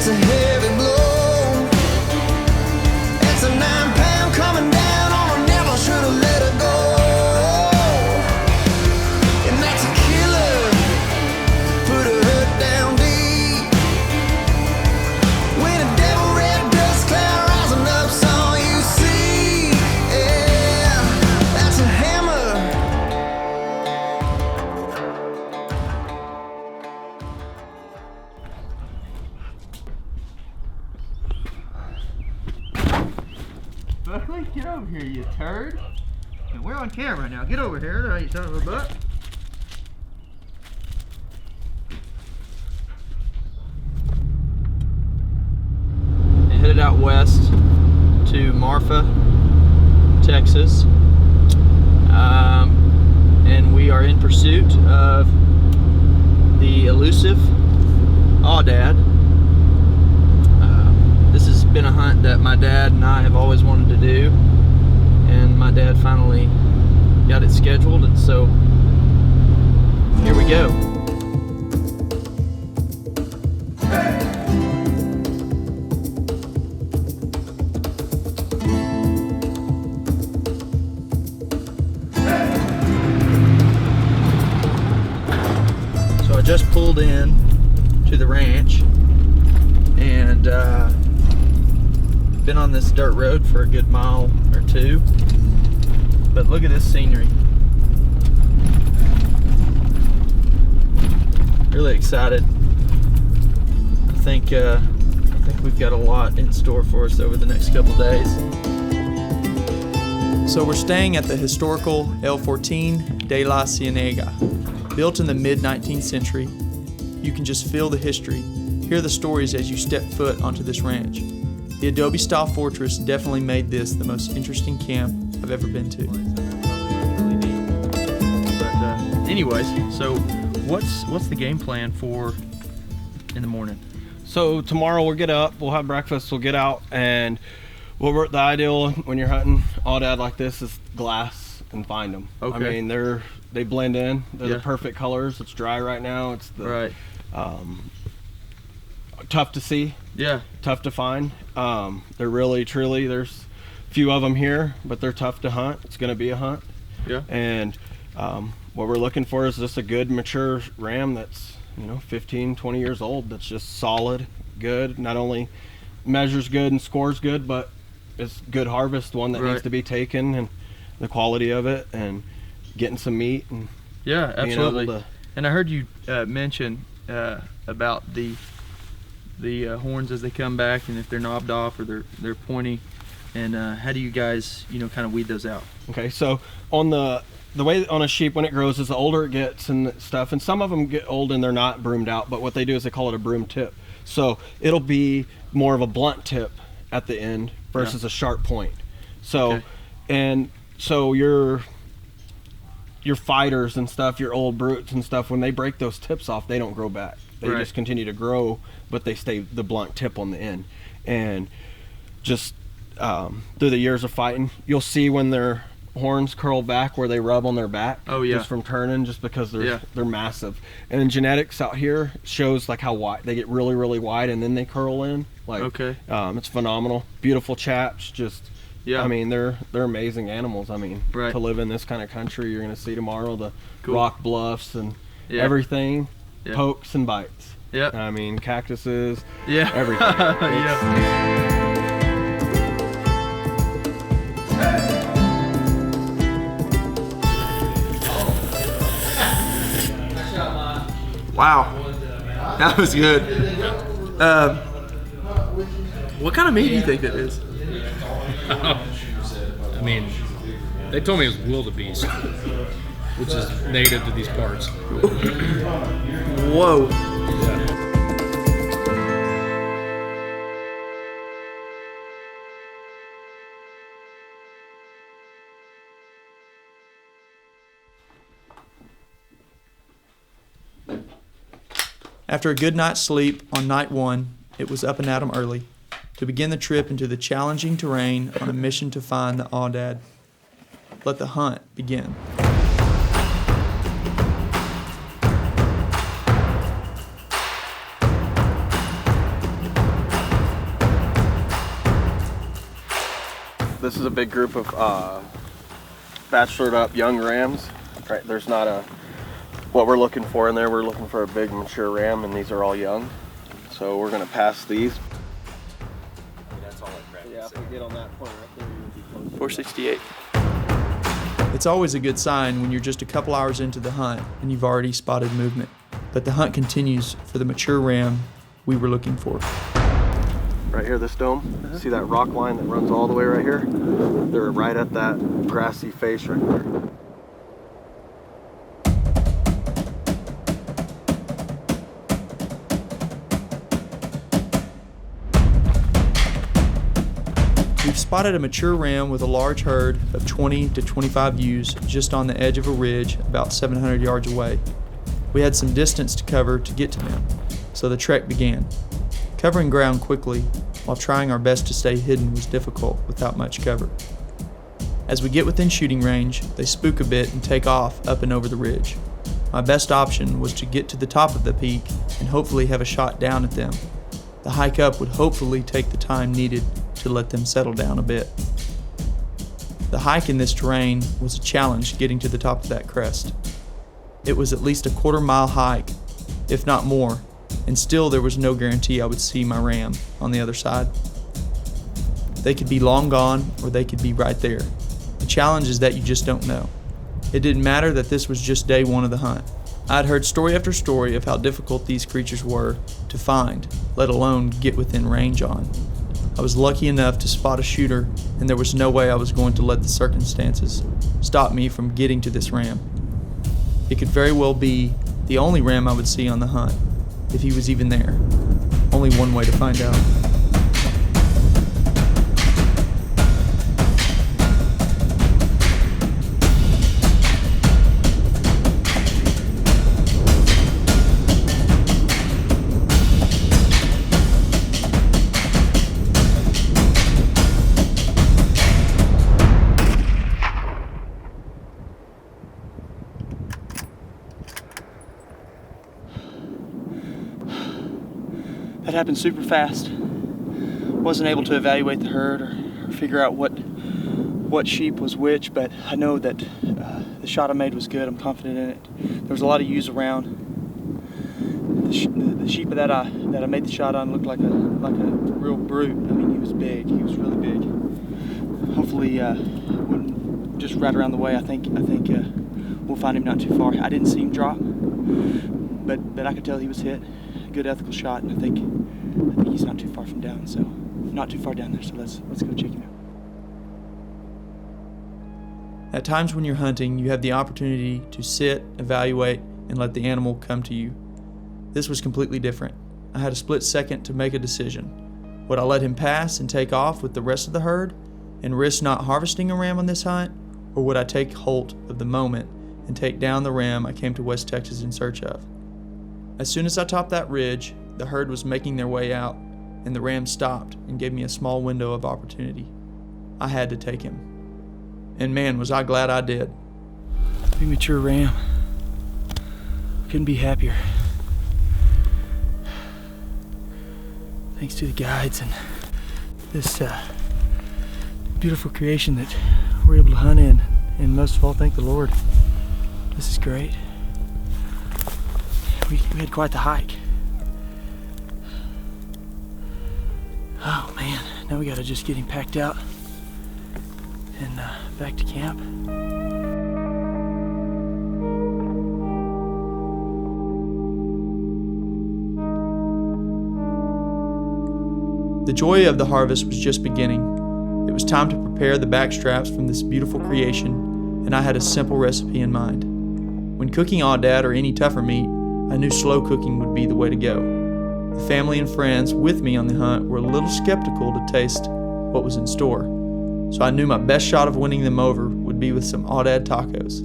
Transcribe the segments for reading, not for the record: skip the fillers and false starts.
That's a heavy blow. That's a 9-pound coming down on her. Never should have let her go. And that's a killer. Put her hurt down deep. When a devil red dust cloud rising up's all you see. Yeah, that's a hammer. Buckley, get over here, you turd. And we're on camera now. Get over here, you son of a butt. And headed out west to Marfa, Texas. And we are in pursuit of the elusive Aoudad. This has been a hunt that my dad and I have always wanted to do, and my dad finally got it scheduled, and so here we go. So I just pulled in to the ranch and been on this dirt road for a good mile or two, but look at this scenery. Really excited. I think we've got a lot in store for us over the next couple days. So we're staying at the historical El14 de la Cienega. Built in the mid-19th century, you can just feel the history, hear the stories as you step foot onto this ranch. The adobe-style fortress definitely made this the most interesting camp I've ever been to. But anyways, so what's the game plan for in the morning? So tomorrow we'll get up, we'll have breakfast, we'll get out, and the ideal when you're hunting Auodad like this is glass and find them. Okay. I mean, they blend in. They're Yeah. the perfect colors. It's dry right now. It's Right. Tough to see. Yeah. Tough to find. They're really, truly, there's a few of them here, but they're tough to hunt. It's going to be a hunt. Yeah. And what we're looking for is just a good mature ram that's 15, 20 years old, that's just solid, good, not only measures good and scores good, but it's good harvest, one that Right. needs to be taken, and the quality of it, and getting some meat, and Yeah, being absolutely. able to, And I heard you mention about the horns as they come back, and if they're knobbed off or they're pointy, and how do you guys kind of weed those out? okay, so on the way on a sheep when it grows is the older it gets and stuff, and some of them get old and they're not broomed out, but what they do is they call it a broom tip. So it'll be more of a blunt tip at the end versus Yeah. a sharp point. So Okay. and so your fighters and stuff, your old brutes and stuff, when they break those tips off, they don't grow back. They Right. just continue to grow, but they stay the blunt tip on the end. And just through the years of fighting, you'll see when their horns curl back where they rub on their back. Oh, yeah. Just from turning, just because Yeah. they're massive. And in genetics out here shows like how wide they get, really, really wide, and then they curl in. Like, Okay. it's phenomenal. Beautiful chaps. Just, Yeah. I mean, they're amazing animals. I mean, Right. to live in this kind of country, you're gonna see tomorrow the Cool. rock bluffs and Yeah. everything, Yeah. pokes and bites. Yeah. I mean, cactuses, Yeah. everything. Yeah. Wow, that was good. What kind of meat do you think that is? I mean, they told me it was wildebeest, which is native to these parts. Whoa. After a good night's sleep on night one, it was up and at 'em early to begin the trip into the challenging terrain on a mission to find the Auodad. Let the hunt begin. This is a big group of bachelored up young rams. Right, there's not what we're looking for in there. We're looking for a big mature ram, and these are all young. So we're gonna pass these. That's all I practice. Yeah, if we get on that point right there, you'll be close. 468. It's always a good sign when you're just a couple hours into the hunt and you've already spotted movement. But the hunt continues for the mature ram we were looking for. Right here, this dome. See that rock line that runs all the way right here? They're right at that grassy face right there. We've spotted a mature ram with a large herd of 20 to 25 ewes just on the edge of a ridge about 700 yards away. We had some distance to cover to get to them, so the trek began. Covering ground quickly while trying our best to stay hidden was difficult without much cover. As we get within shooting range, they spook a bit and take off up and over the ridge. My best option was to get to the top of the peak and hopefully have a shot down at them. The hike up would hopefully take the time needed to let them settle down a bit. The hike in this terrain was a challenge getting to the top of that crest. It was at least a quarter-mile hike, if not more, and still there was no guarantee I would see my ram on the other side. They could be long gone or they could be right there. The challenge is that you just don't know. It didn't matter that this was just day one of the hunt. I'd heard story after story of how difficult these creatures were to find, let alone get within range on. I was lucky enough to spot a shooter, and there was no way I was going to let the circumstances stop me from getting to this ram. It could very well be the only ram I would see on the hunt, if he was even there. Only one way to find out. That happened super fast. Wasn't able to evaluate the herd or figure out what sheep was which, but I know that the shot I made was good. I'm confident in it. There was a lot of ewes around. The sheep that I made the shot on looked like a real brute. I mean, he was big. He was really big. Hopefully, wouldn't just right around the way. I think we'll find him not too far. I didn't see him drop, but I could tell he was hit. Good ethical shot, and I think he's not too far from down, so not too far down there, so let's go check him out. At times when you're hunting, you have the opportunity to sit, evaluate, and let the animal come to you. This was completely different. I had a split second to make a decision. Would I let him pass and take off with the rest of the herd and risk not harvesting a ram on this hunt, or would I take hold of the moment and take down the ram I came to West Texas in search of? As soon as I topped that ridge, the herd was making their way out, and the ram stopped and gave me a small window of opportunity. I had to take him. And man, was I glad I did. Big mature ram. Couldn't be happier. Thanks to the guides and this beautiful creation that we're able to hunt in. And most of all, thank the Lord. This is great. We had quite the hike. Oh man, now we gotta just get him packed out and back to camp. The joy of the harvest was just beginning. It was time to prepare the back straps from this beautiful creation, and I had a simple recipe in mind. When cooking Aoudad or any tougher meat, I knew slow cooking would be the way to go. The family and friends with me on the hunt were a little skeptical to taste what was in store, so I knew my best shot of winning them over would be with some Aoudad tacos.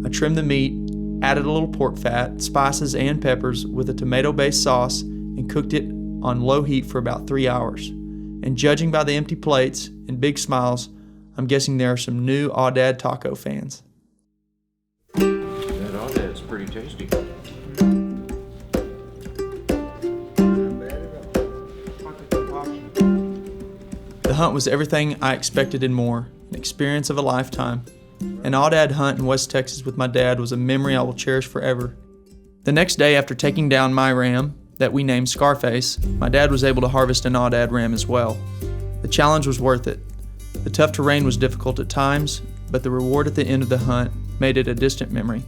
I trimmed the meat, added a little pork fat, spices, and peppers with a tomato-based sauce, and cooked it on low heat for about 3 hours. And judging by the empty plates and big smiles, I'm guessing there are some new Aoudad taco fans. That Auodad's pretty tasty. The hunt was everything I expected and more, an experience of a lifetime. An Aoudad hunt in West Texas with my dad was a memory I will cherish forever. The next day after taking down my ram, that we named Scarface, my dad was able to harvest an Auodad ram as well. The challenge was worth it. The tough terrain was difficult at times, but the reward at the end of the hunt made it a distant memory.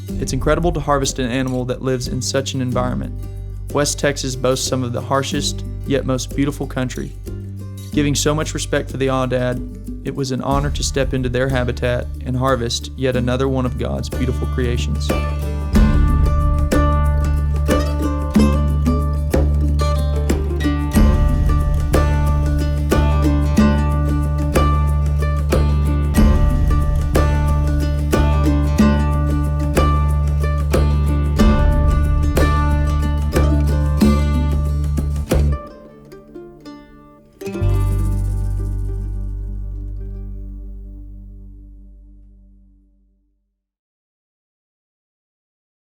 It's incredible to harvest an animal that lives in such an environment. West Texas boasts some of the harshest, yet most beautiful country. Giving so much respect for the Aoudad, it was an honor to step into their habitat and harvest yet another one of God's beautiful creations.